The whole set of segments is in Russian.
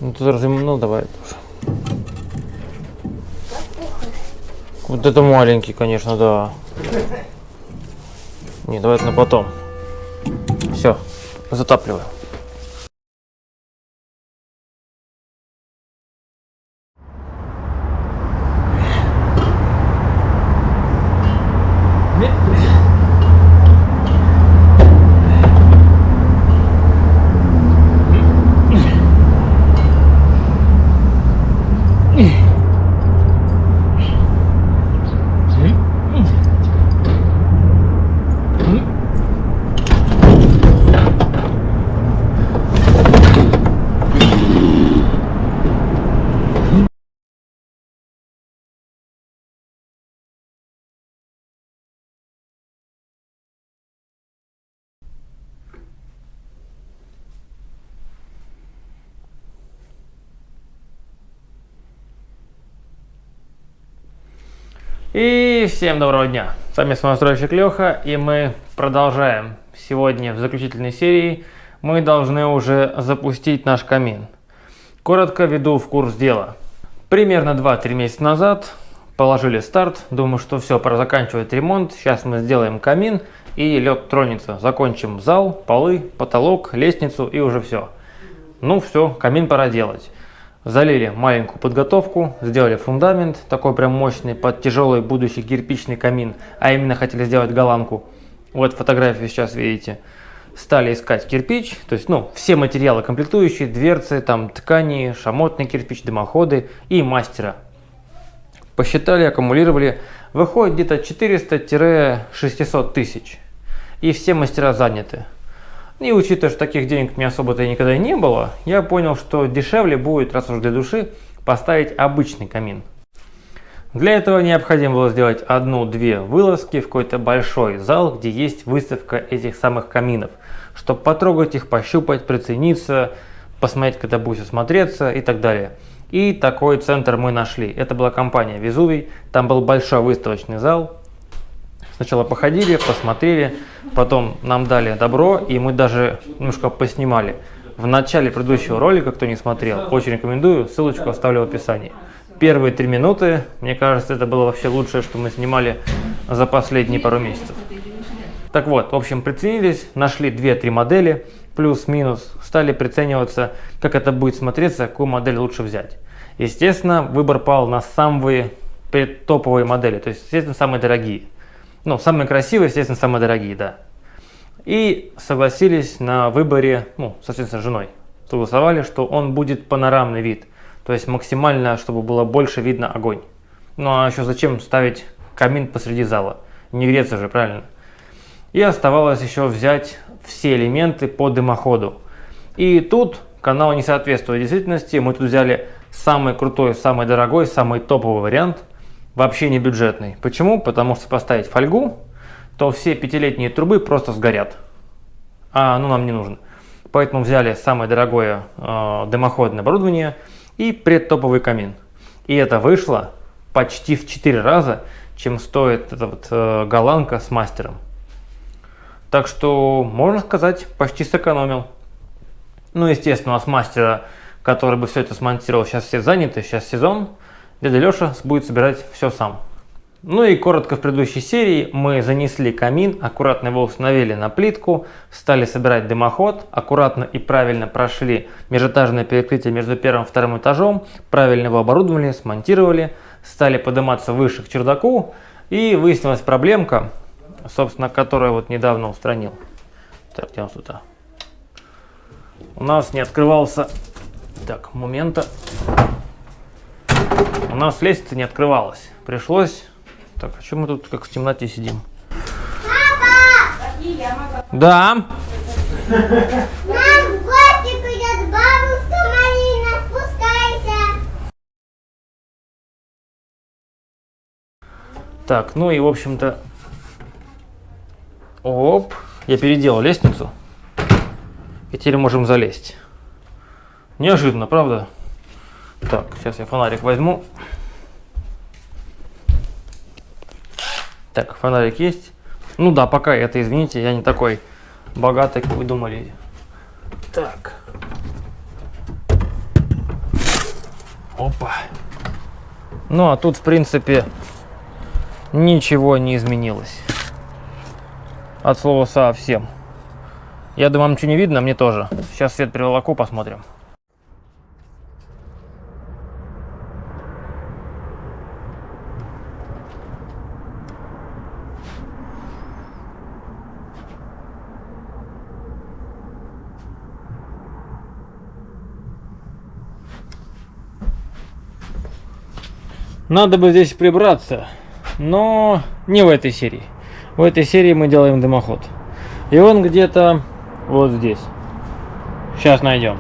Ну ты разъемнул, давай тоже. Вот это маленький, конечно, да. Не, давай это на потом. Все, затапливаем. И всем доброго дня! С вами самостройщик Леха, и мы продолжаем. Сегодня в заключительной серии мы должны уже запустить наш камин. Коротко введу в курс дела. Примерно 2-3 месяца назад положили старт. Думаю, что все, пора заканчивать ремонт. Сейчас мы сделаем камин и лед тронется. Закончим зал, полы, потолок, лестницу и уже все. Ну все, камин пора делать. Залили маленькую подготовку, сделали фундамент, такой прям мощный, под тяжелый будущий кирпичный камин, а именно хотели сделать голландку. Вот фотографию сейчас видите. Стали искать кирпич, то есть, все материалы комплектующие, дверцы, там ткани, шамотный кирпич, дымоходы и мастера. Посчитали, аккумулировали, выходит где-то 400-600 тысяч. И все мастера заняты. И учитывая, что таких денег у меня особо-то и никогда не было, я понял, что дешевле будет, раз уж для души, поставить обычный камин. Для этого необходимо было сделать 1-2 вылазки в какой-то большой зал, где есть выставка этих самых каминов, чтобы потрогать их, пощупать, прицениться, посмотреть, когда будет все смотреться и так далее. И такой центр мы нашли. Это была компания Везувий, там был большой выставочный зал. Сначала походили, посмотрели, потом нам дали добро, и мы даже немножко поснимали. В начале предыдущего ролика, кто не смотрел, очень рекомендую, ссылочку оставлю в описании. Первые 3 минуты, мне кажется, это было вообще лучшее, что мы снимали за последние пару месяцев. Так вот, в общем, приценились, нашли 2-3 модели, плюс-минус, стали прицениваться, как это будет смотреться, какую модель лучше взять. Естественно, выбор пал на самые топовые модели, то есть, естественно, самые дорогие. Самые красивые, естественно, самые дорогие, да. И согласились на выборе, соответственно, с женой. Согласовали, что он будет панорамный вид. То есть максимально, чтобы было больше видно огонь. А еще зачем ставить камин посреди зала? Не греться же, правильно? И оставалось еще взять все элементы по дымоходу. И тут канал не соответствует действительности. Мы тут взяли самый крутой, самый дорогой, самый топовый вариант. Вообще не бюджетный. Почему? Потому что поставить фольгу, то все 5-летние трубы просто сгорят. Нам не нужно. Поэтому взяли самое дорогое дымоходное оборудование и предтоповый камин. И это вышло почти в 4 раза, чем стоит эта голландка с мастером. Так что, можно сказать, почти сэкономил. Естественно, у нас мастера, который бы все это смонтировал, сейчас все заняты, сейчас сезон. Дядя Леша будет собирать все сам. И коротко в предыдущей серии мы занесли камин, аккуратно его установили на плитку, стали собирать дымоход, аккуратно и правильно прошли межэтажное перекрытие между первым и вторым этажом, правильно его оборудовали, смонтировали, стали подниматься выше к чердаку, и выяснилась проблемка, собственно, которую недавно устранил. Так, где у нас тут? У нас не открывался... Так, момента. У нас лестница не открывалась. Пришлось... Так, а что мы тут как в темноте сидим? Папа! Да? Нам в гости придет бабушка Марина, спускайся! Так, и в общем-то... Оп! Я переделал лестницу. И теперь можем залезть. Неожиданно, правда? Так, сейчас я фонарик возьму. Так, фонарик есть. Пока это, извините, я не такой богатый, как вы думали. Так. Опа. Ну а тут в принципе ничего не изменилось. От слова совсем. Я думаю, вам ничего не видно, мне тоже. Сейчас свет приволоку, посмотрим. Надо бы здесь прибраться, но не в этой серии. В этой серии мы делаем дымоход. И он где-то вот здесь. Сейчас найдем.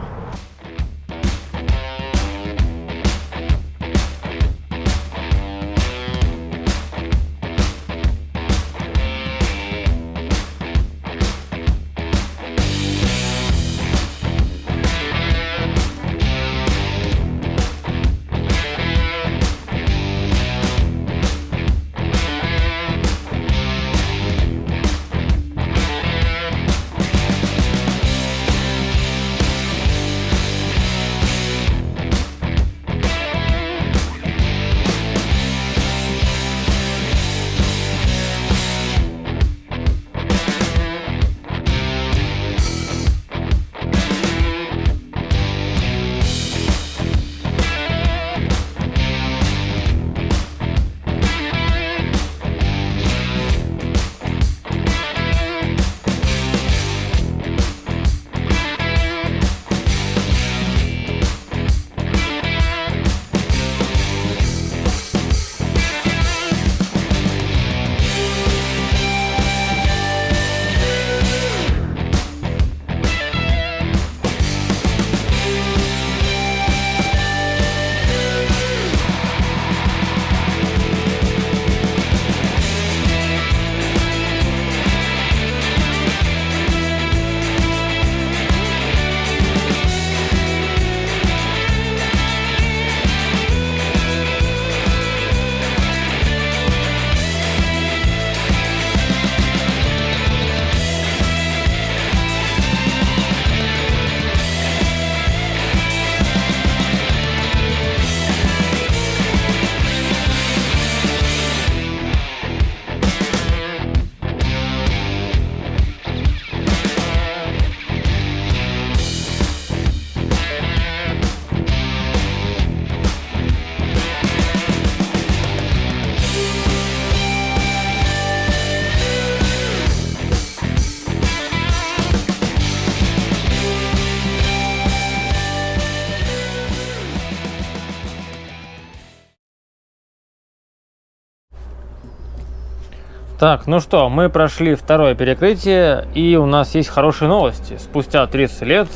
Так, ну что, мы прошли второе перекрытие, и у нас есть хорошие новости. Спустя 30 лет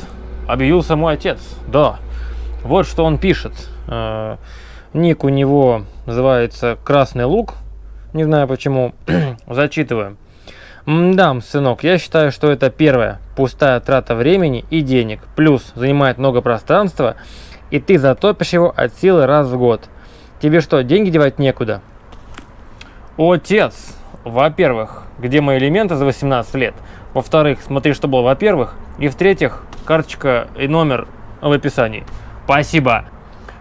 объявился мой отец. Да, вот что он пишет. Ник у него называется «Красный лук». Не знаю почему. Зачитываю. Да, сынок, я считаю, что это первая пустая трата времени и денег. Плюс занимает много пространства, и ты затопишь его от силы раз в год. Тебе что, деньги девать некуда? Отец! Во-первых, где мои элементы за 18 лет? Во-вторых, смотри, что было во-первых. И в-третьих, карточка и номер в описании. Спасибо.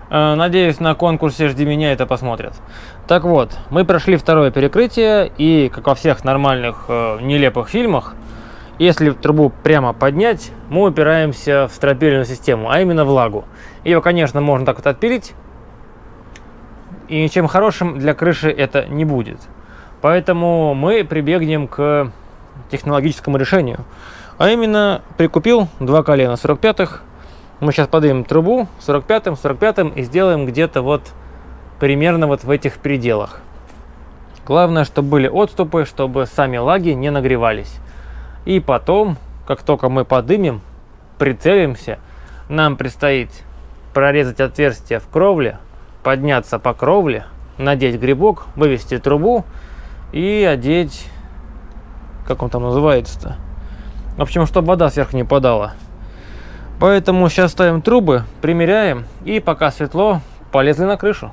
Надеюсь, на конкурсе «Жди меня» это посмотрят. Так вот, мы прошли второе перекрытие, и, как во всех нормальных нелепых фильмах, если трубу прямо поднять, мы упираемся в стропильную систему, а именно влагу. Ее, конечно, можно так вот отпилить, и ничем хорошим для крыши это не будет. Поэтому мы прибегнем к технологическому решению. А именно, прикупил два колена 45-х. Мы сейчас поднимем трубу 45-м и сделаем где-то вот примерно вот в этих пределах. Главное, чтобы были отступы, чтобы сами лаги не нагревались. И потом, как только мы подымем, прицелимся, нам предстоит прорезать отверстие в кровле, подняться по кровле, надеть грибок, вывести трубу и одеть, как он там называется-то, в общем, чтобы вода сверху не падала. Поэтому сейчас ставим трубы, примеряем, и пока светло, полезли на крышу.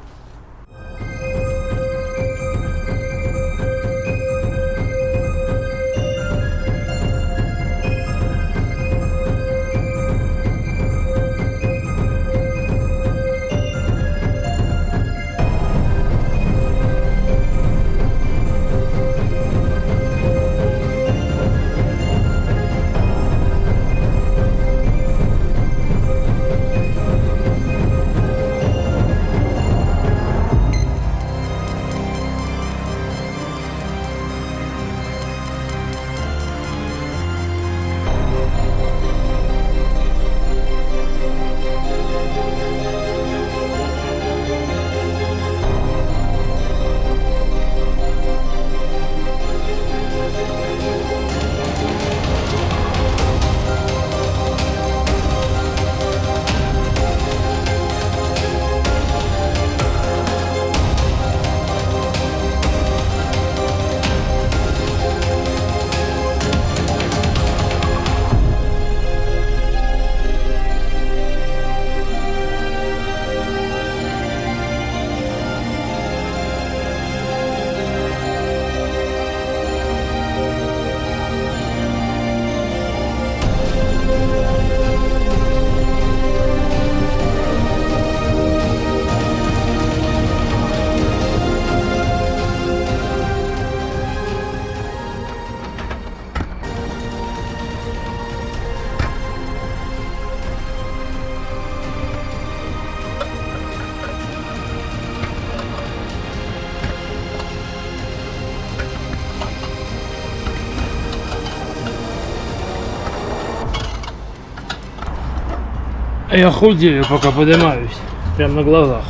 Я худею, пока поднимаюсь. Прям на глазах.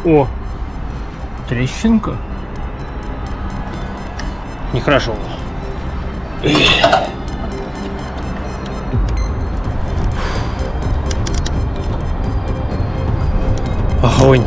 О, трещинка. Нехорошо. Огонь.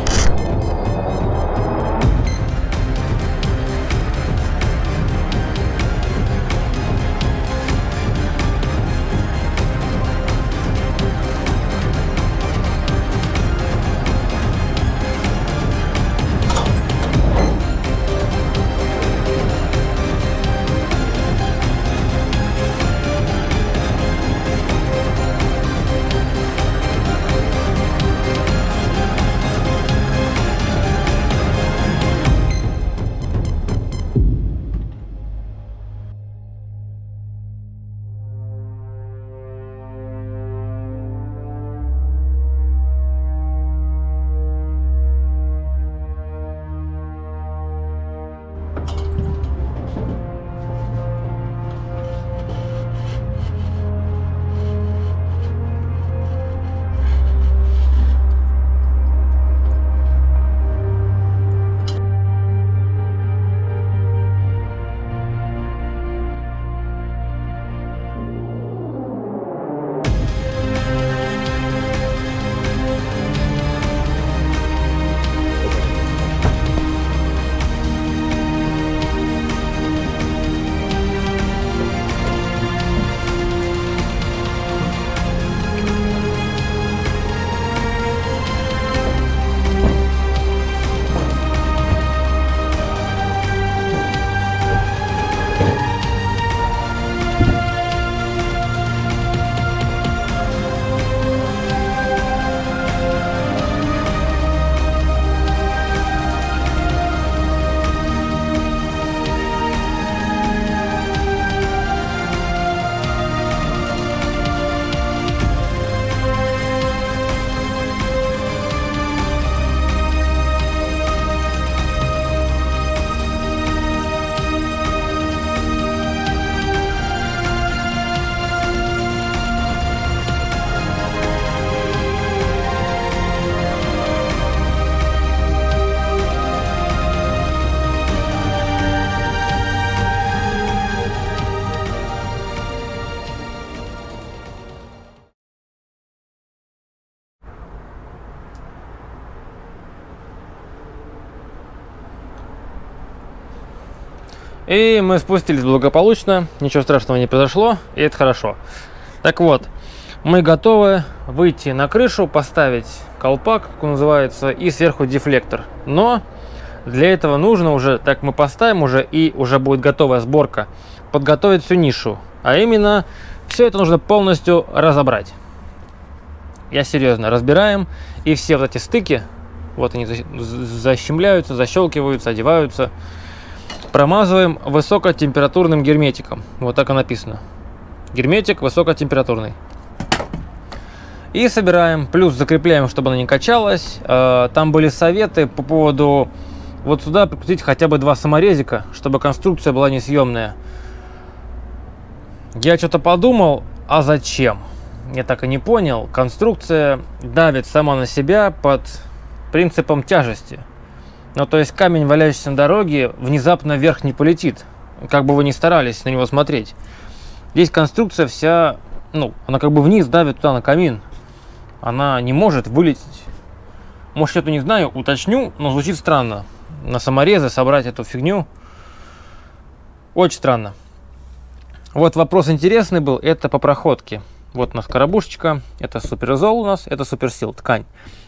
И мы спустились благополучно, ничего страшного не произошло, и это хорошо. Так вот, мы готовы выйти на крышу, поставить колпак, как он называется, и сверху дефлектор. Но для этого нужно уже, так мы поставим уже, и уже будет готовая сборка, подготовить всю нишу. А именно, все это нужно полностью разобрать. Я серьезно, разбираем, и все вот эти стыки, вот они защемляются, защелкиваются, одеваются. Промазываем высокотемпературным герметиком. Вот так и написано. Герметик высокотемпературный. И собираем. Плюс закрепляем, чтобы она не качалась. Там были советы по поводу вот сюда прикрутить хотя бы 2 саморезика, чтобы конструкция была несъемная. Я что-то подумал, а зачем? Я так и не понял. Конструкция давит сама на себя под принципом тяжести. Ну, то есть камень, валяющийся на дороге, внезапно вверх не полетит, как бы вы ни старались на него смотреть. Здесь конструкция вся, ну, она как бы вниз давит туда на камин. Она не может вылететь. Может, что-то не знаю, уточню, но звучит странно. На саморезы собрать эту фигню очень странно. Вот вопрос интересный был, это по проходке. Вот у нас коробушечка, это суперизол у нас, это суперсил, ткань.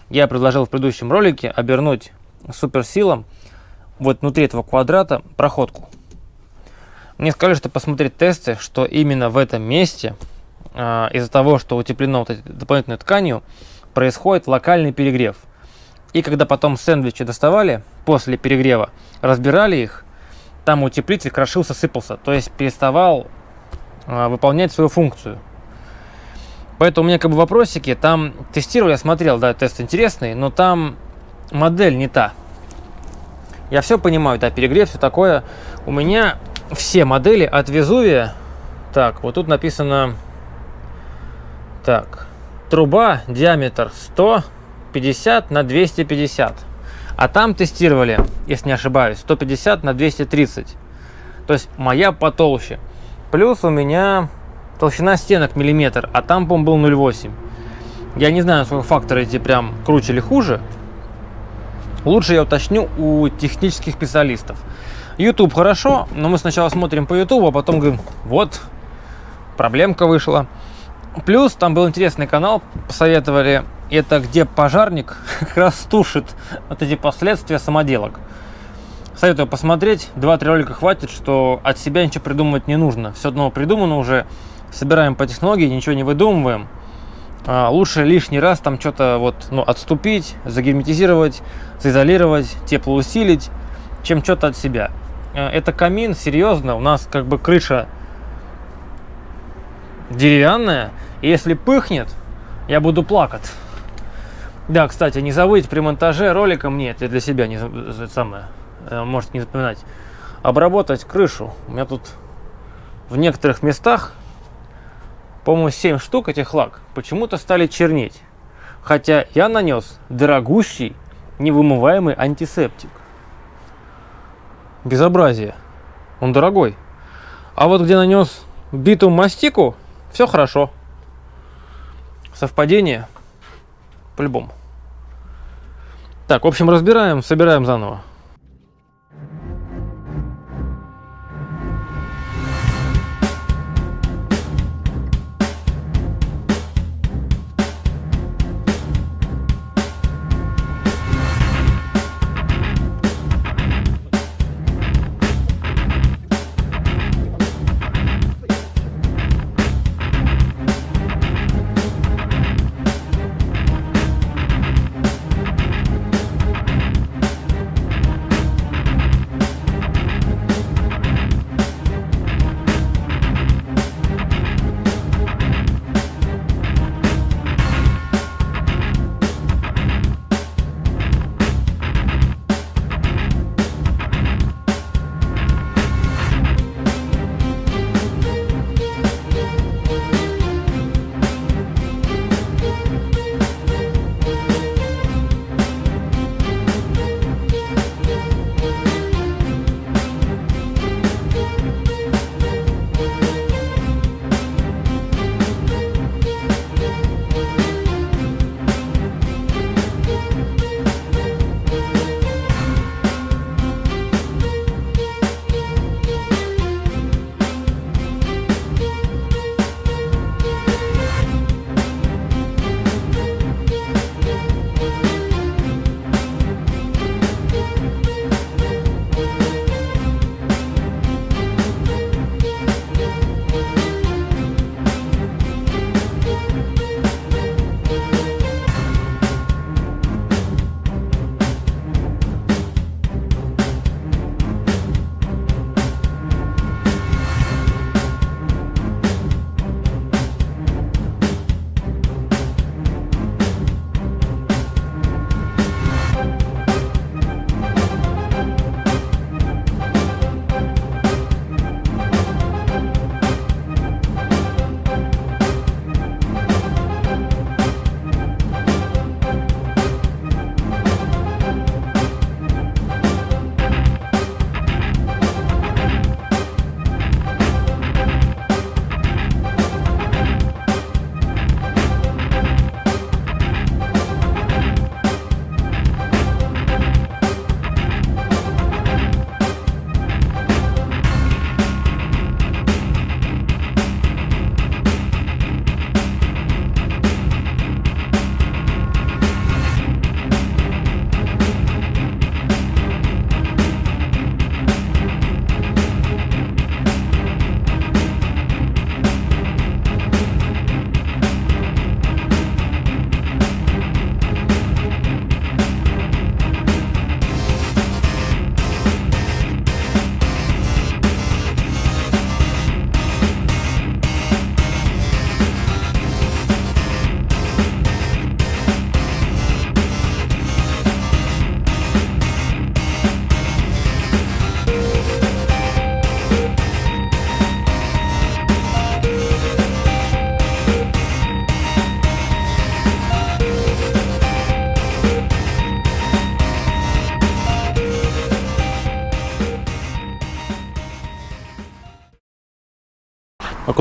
Я предложил в предыдущем ролике обернуть суперсилом вот внутри этого квадрата проходку. Мне сказали, что посмотреть тесты, что именно в этом месте из-за того, что утеплено вот этой дополнительной тканью, происходит локальный перегрев. И когда потом сэндвичи доставали после перегрева, разбирали их, там утеплитель крошился, сыпался, то есть переставал выполнять свою функцию. Поэтому у меня как бы вопросики, там тестировал, я смотрел, да, тест интересный, но там модель не та. Я все понимаю, да, перегрев, все такое. У меня все модели от Везувия. Так, вот тут написано... Так, труба диаметр 150 на 250. А там тестировали, если не ошибаюсь, 150 на 230. То есть моя потолще. Плюс у меня толщина стенок миллиметр, а там, по-моему, был 0,8. Я не знаю, сколько факторы эти прям круче или хуже. Лучше я уточню у технических специалистов. YouTube хорошо, но мы сначала смотрим по YouTube, а потом говорим, вот, проблемка вышла. Плюс там был интересный канал, посоветовали, это где пожарник как раз тушит вот эти последствия самоделок. Советую посмотреть, 2-3 ролика хватит, что от себя ничего придумывать не нужно. Все одно придумано уже, собираем по технологии, ничего не выдумываем. Лучше лишний раз там что-то вот, отступить, загерметизировать, заизолировать, тепло усилить, чем что-то от себя. Это камин, серьезно, у нас как бы крыша деревянная, и если пыхнет, я буду плакать. Да, кстати, не забудьте при монтаже ролика мне, это для себя, можете не запоминать, обработать крышу. У меня тут в некоторых местах, по-моему, 7 штук этих лак почему-то стали чернеть. Хотя я нанес дорогущий невымываемый антисептик. Безобразие. Он дорогой. А вот где нанес битум мастику, все хорошо. Совпадение? По-любому. Так, в общем, разбираем, собираем заново.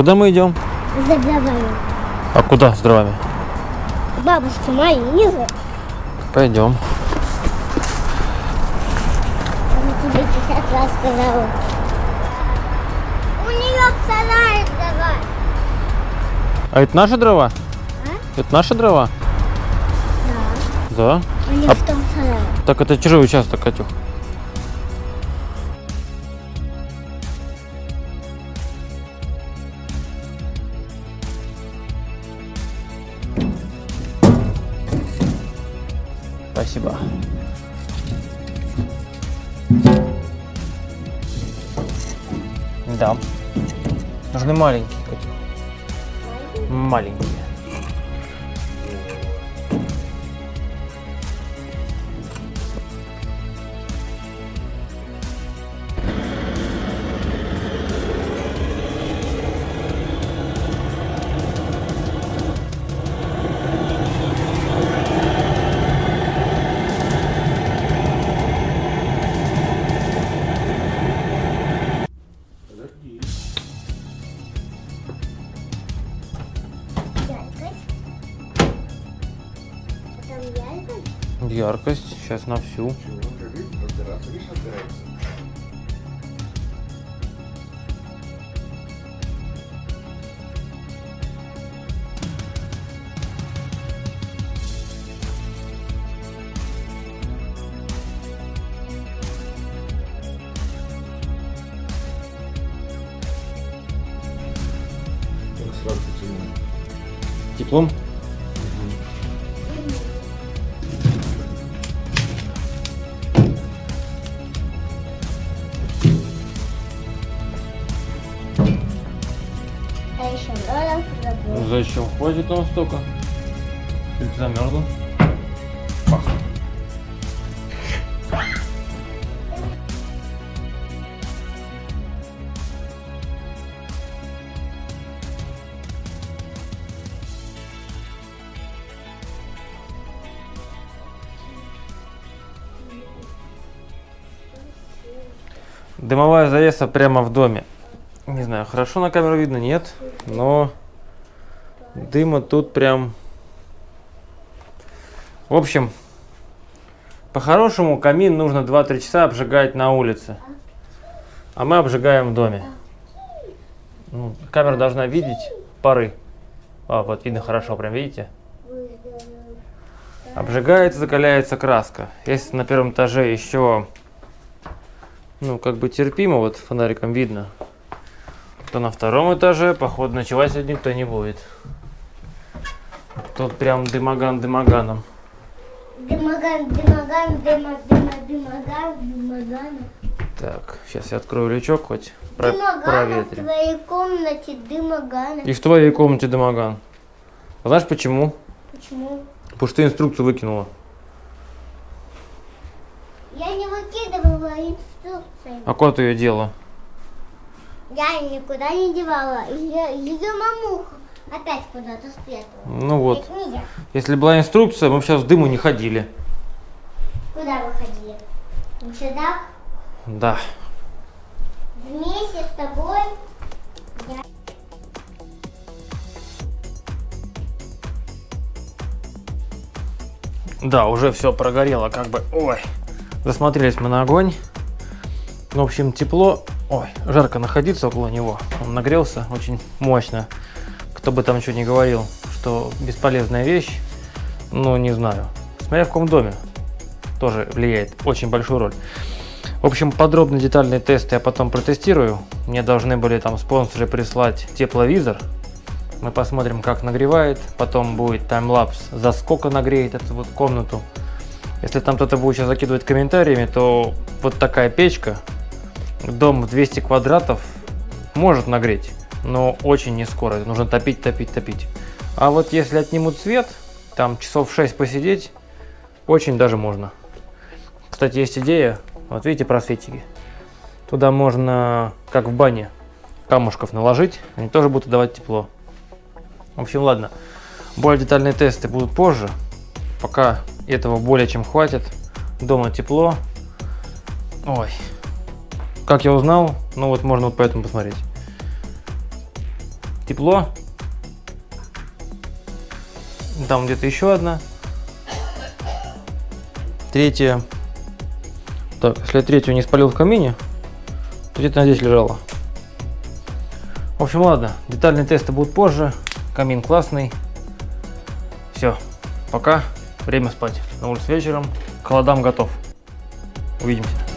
Куда мы идем? За дровами. А куда с дровами? Бабушки мои, не знаю. Пойдем. Она тебе 50 раз сказала. У нее в сарае дрова. А это наши дрова? А? Это наши дрова? Да. Да. У нее в том сарае. Так это чужой участок, Катюх. Спасибо. Да. Нужны маленькие, Катюх. Маленькие. Яркость. Сейчас на всю. Теплом? А еще надо забыл. Зачем? Хватит нам столько. Ты замерзла? Дымовая завеса прямо в доме. Не знаю, хорошо на камеру видно, нет, но дыма тут прям... В общем, по-хорошему камин нужно 2-3 часа обжигать на улице, а мы обжигаем в доме. Ну, камера должна видеть пары. А, вот видно хорошо, прям видите? Обжигается, закаляется краска. Если на первом этаже еще, ну, как бы терпимо, вот фонариком видно, то на втором этаже, походу, ночевать сегодня никто не будет. Тут прям дымоган дымоганом. Дымоган. Так, сейчас я открою лючок хоть Дымоган в проветрим. твоей комнате дымоган. И в твоей комнате дымоган. А знаешь почему? Почему? Потому что ты инструкцию выкинула. Я не выкидывала инструкции. А куда ты ее дела? Я никуда не девала. Ее мамуха опять куда-то спрятала. Ну вот. Это не я. Если была инструкция, мы бы сейчас в дыму не ходили. Куда вы ходили? В чердак? Да. Вместе с тобой? Да, уже все прогорело, как бы. Ой. Засмотрелись мы на огонь. В общем, тепло. Ой, жарко находиться около него. Он нагрелся очень мощно. Кто бы там что ни говорил, что бесполезная вещь, ну, не знаю. Смотря в каком доме, тоже влияет очень большую роль. В общем, подробные детальные тесты я потом протестирую. Мне должны были там спонсоры прислать тепловизор. Мы посмотрим, как нагревает. Потом будет таймлапс, за сколько нагреет эту вот комнату. Если там кто-то будет сейчас закидывать комментариями, то вот такая печка, дом в 200 квадратов, может нагреть, но очень не скоро. Нужно топить. А вот если отнимут свет, там часов 6 посидеть, очень даже можно. Кстати, есть идея, вот видите просветики. Туда можно, как в бане, камушков наложить, они тоже будут давать тепло. В общем, ладно, более детальные тесты будут позже. Пока этого более чем хватит. Дома тепло. Ой, как я узнал? Ну вот можно вот поэтому посмотреть. тепло. Там где-то еще одна. Третья. Так, если я третью не спалил в камине, то где-то здесь лежала. В общем, ладно, детальные тесты будут позже. Камин классный. Все, пока. Время спать. На улице вечером. К холодам готов. Увидимся.